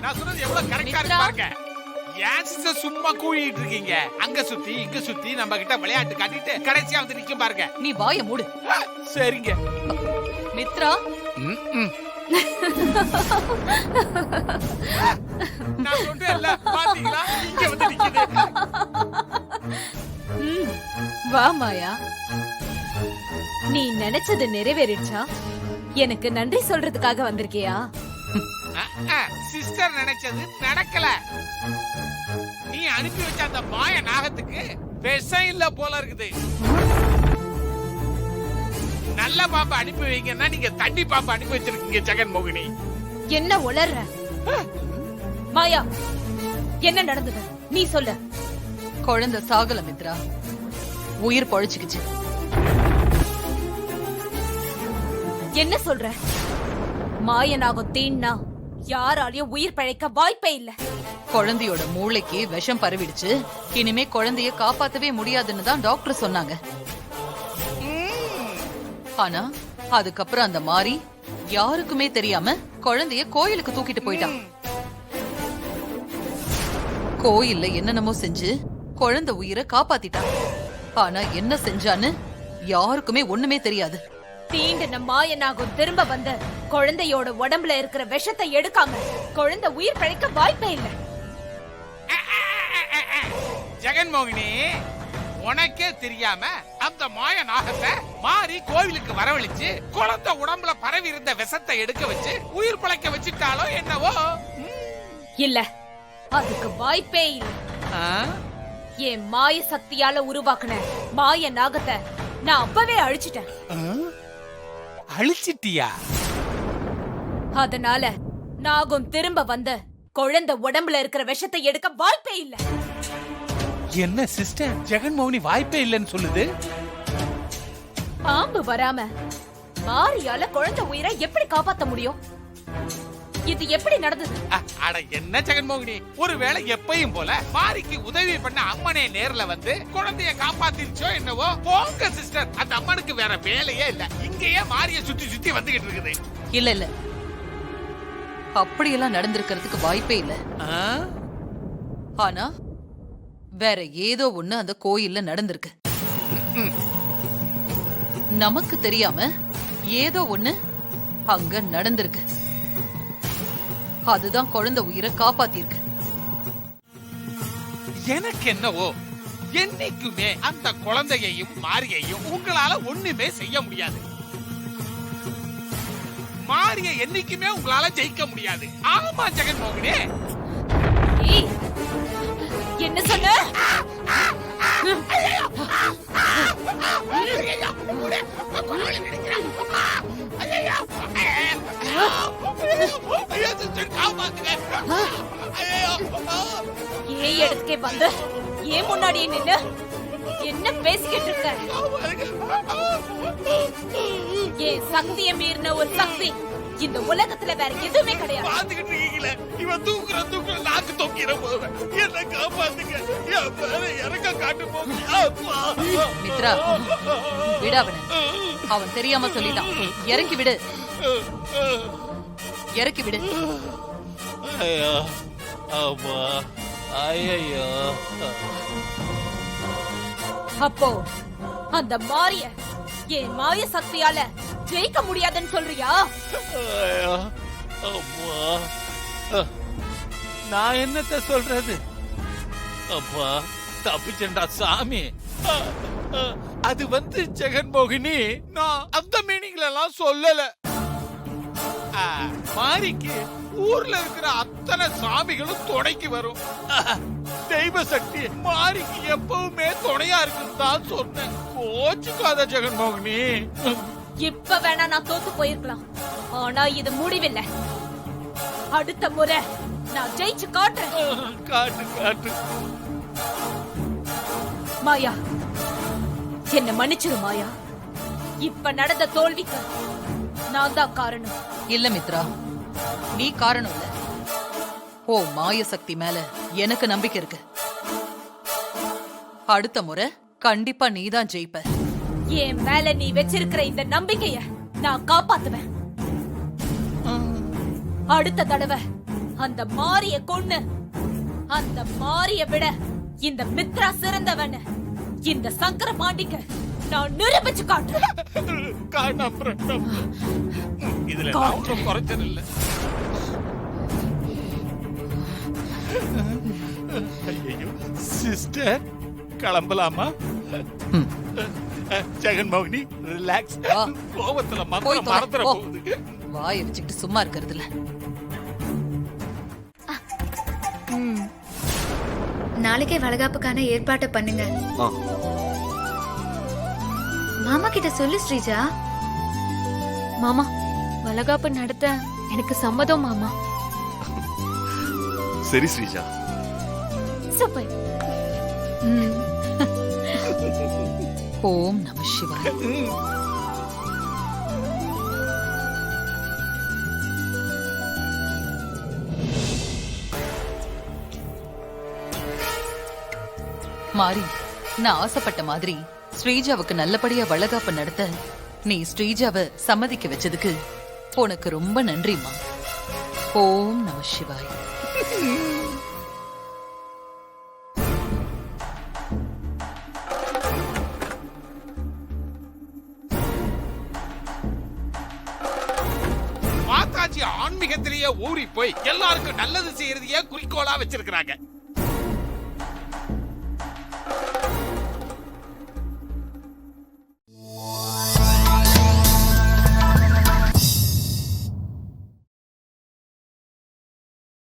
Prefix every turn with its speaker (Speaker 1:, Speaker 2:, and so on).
Speaker 1: நான் சொன்னது எவ்வளவு கரெக்டா இருக்கு பாருங்க. ஏன் சிஸ்டர் சும்மா கூவிட்டு இருக்கீங்க? அங்க சுத்தி இங்க சுத்தி நம்ம கிட்ட விளையாட்டு காட்டிட்டு கடைசியா வந்து நிக்கும் பாருங்க.
Speaker 2: நீ வாயை மூடு.
Speaker 1: சரிங்க
Speaker 2: மித்ரா.
Speaker 1: நான் சொல்றேன்ல, பாத்தீங்களா இங்க வந்து நிக்குது.
Speaker 3: வா மாயா, நீ நினைச்சது நிறைவேறிடுச்சா? எனக்கு நன்றி சொல்றதுக்காக வந்திருக்கியா?
Speaker 1: சிஸ்டர் நினைச்சது நடக்கல. நீ அனுப்பி வச்ச அந்த மாய நாகத்துக்கு விஷம் இல்ல போல இருக்குது. நல்ல பாப்பா அனுப்பி வைங்கன்னா நீங்க தண்ணி பாப்பா அனுப்பி வச்சிருக்கீங்க ஜெகன் மோகினி.
Speaker 3: என்ன உளர்ற மாயா? என்ன நடந்தது நீ சொல்லு.
Speaker 2: குழந்தை சாகல மித்ரா, உயிர் பொழைச்சுக்குச்சு.
Speaker 3: என்ன சொல்ற? மாயனாகும் தீன்னா யாராலையும் உயிர் பிழைக்க வாய்ப்பே இல்ல.
Speaker 2: குழந்தையோட மூளைக்கு விஷம் பரவிடுச்சு. இனிமே குழந்தைய காப்பாத்தவே முடியாதுன்னு தான் டாக்டர் சொன்னாங்க. ஆனா அதுக்கப்புறம் அந்த மாறி யாருக்குமே தெரியாம குழந்தைய கோயிலுக்கு தூக்கிட்டு போயிட்டான். கோயில்ல என்னென்னமோ செஞ்சு குழந்தை உயிரை காப்பாத்திட்டான். ஆனா என்ன செஞ்சான்னு யாருக்குமே ஒண்ணுமே தெரியாது.
Speaker 3: தீண்டின மாயனாகும் திரும்ப வந்த குழந்தையோட உடம்புல இருக்கிற விஷத்தை எடுக்காம குழந்தை உயிர் பிழைக்க வாய்ப்பே இல்ல.
Speaker 1: ஜெகன் மோகினி, உனக்கே தெரியாம அந்த மாய நாகத்தை மாறி கோவிலுக்கு வரவழைச்சு குழந்தை உடம்புல பரவி இருந்த விஷத்தை எடுக்க வச்சு உயிர் பிழைக்க வச்சுட்டாலோ என்னவோ?
Speaker 3: இல்ல, அதுக்கு வாய்ப்பே இல்ல. என் மாய சக்தியால உருவாக்குன மாய நாகத்தை நான் அப்பவே அழிச்சிட்டேன்.
Speaker 1: அழிச்சிட்டியா?
Speaker 3: அதனால நாகம் திரும்ப வந்த குழந்தை உடம்புல இருக்கிற விஷத்தை எடுக்க வாய்ப்பே இல்ல.
Speaker 1: என்ன சிஸ்டர், ஜெகன் மோகினி வாய்ப்பே இல்லைன்னு சொல்லுது?
Speaker 3: பாம்பு வராம மாரியால குழந்தை உயிரை எப்படி காப்பாத்த முடியும்? இது எப்படி நடந்தது?
Speaker 1: அட என்ன ஜெகன் மோகினி, ஒருவேளை எப்பயும் போல மாரிக்கு உதவி பண்ண அம்மனே நேர்ல வந்து குழந்தைய காப்பாத்திருச்சோ என்னவோ? போங்க சிஸ்டர், அந்த அம்மனுக்கு வேற வேலையே இல்ல, இங்கேயே மாரிய சுத்தி சுத்தி வந்துகிட்டு இருக்குது.
Speaker 2: இல்ல இல்ல, அப்படியெல்லாம் நடந்திருக்கிறதுக்கு வாய்ப்பே இல்ல. ஆனா வேற ஏதோ ஒண்ணு அந்த கோயில்ல நடந்திருக்கு. நமக்கு தெரியாம ஏதோ ஒண்ணு அங்க நடந்திருக்கு. அதுதான் குழந்தை உயிரை காப்பாத்திருக்கு.
Speaker 1: எனக்கு என்னவோ என்னைக்குமே அந்த குழந்தையையும் மாரியையும் உங்களால ஒண்ணுமே செய்ய முடியாது. மாரிய என்னைக்குமே உங்களால ஜெயிக்க முடியாது. ஆமா ஜெகன் மோகினி.
Speaker 3: என்ன சொன்ன? ஏன் இடத்துக்கே வந்து ஏன் முன்னாடியே நின்னு என்ன பேசிக்கிட்டு இருக்க? ஏன் சக்தியை மீறின ஒரு சக்தி இந்த உலகத்துல வேற எதுவுமே கிடையாது.
Speaker 1: பாத்துக்கிட்டு இருக்கீங்களே, இவன் தூக்குற நாக்கு தொங்கிற போது என்ன காப்பாத்துங்க, இறக்க காட்டு போங்க.
Speaker 2: மித்ரா, விடு அவனை. அவன் தெரியாம சொல்லிட்டான். இறக்கி விடு, இறக்கி விடு.
Speaker 1: ஐயோ அம்மா, ஐயோ.
Speaker 3: அப்போ அந்த மாரிய என் மாய சக்தியால ஜெயிக்க முடியாதுன்னு சொல்றியா?
Speaker 1: அம்மா, நான் என்னத்த சொல்றது? அப்பா தப்பிச்சண்டா சாமி. அது வந்து ஜெகன் மோகினி, நான் அந்த மீனிங்ல எல்லாம் சொல்லல. மாரிக்கு ஊர்ல இருக்கிற அத்தனை சாமிகளும் துணைக்கு வரும். தெய்வ சக்தி மாரிக்கு எப்பவுமே துணையா இருக்குன்னு தான் சொன்னேன். கோச்சுக்காத ஜெகன் மோகினி.
Speaker 3: இப்ப வேணா நான் தோத்து போயிருக்கலாம், ஆனா இது முடிவில்லை. அடுத்த முறை நான் ஜெயிச்சு காட்டுறேன்.
Speaker 1: காட்டு காட்டு.
Speaker 3: மாயா, என்ன மன்னிச்சிரு மாயா. இப்ப நடந்த தோல்விக்கு நான் தான் காரணம்.
Speaker 2: இல்ல மித்ரா, நீ காரணம் இல்ல. ஓ மாய சக்தி மேல எனக்கு நம்பிக்கை இருக்கு. அடுத்த முறை கண்டிப்பா நீதான் ஜெயிப்ப.
Speaker 3: என் மேல நீ வச்சிருக்கிற இந்த நம்பிக்கைய நான் காப்பாத்துவேன். அடுத்த தடவை அந்த மாரிய கொன்னு அந்த மாரிய விட இந்த மித்ரா சிறந்தவன் இந்த சங்கர பாண்டிக்கு நான் நிரூபிச்சு காட்டுறேன்.
Speaker 1: இதுல நான் ஒன்றும் குறைச்சது இல்ல. ஐயோ சிஸ்டர் கிளம்பலாமா? ஜெகன்மோகினி ரிலாக்ஸ்.
Speaker 2: வா.
Speaker 1: கோபத்துல
Speaker 2: போய் தொலை,
Speaker 1: மறந்துட
Speaker 2: போ.
Speaker 1: போகுது.
Speaker 2: வாயை வச்சுக்கிட்டு சும்மா இருக்கிறது இல்ல.
Speaker 4: நாளைக்கே வளகாப்புக்கான ஏற்பாட்டை பண்ணுங்க. மாமா கிட்ட சொல்லு ஸ்ரீஜா.
Speaker 5: மாமா வளகாப்பு நடத்த எனக்கு சம்மதம் மாமா.
Speaker 6: சரி ஸ்ரீஜா.
Speaker 5: சூப்பர்.
Speaker 2: ஓம் நம சிவாய. மாறி, நான் ஆசைப்பட்ட மாதிரி ஸ்ரீஜாவுக்கு நல்லபடியா வளகாப்பு நடத்த நீ ஸ்ரீஜாவை சம்மதிக்க வச்சதுக்கு உனக்கு ரொம்ப நன்றிமா. ஓம் நம சிவாய.
Speaker 1: மாதாஜி ஆன்மீகத்திலேயே ஊறி போய் எல்லாருக்கும் நல்லது செய்யறதையே குறிக்கோளா வச்சிருக்கிறாங்க.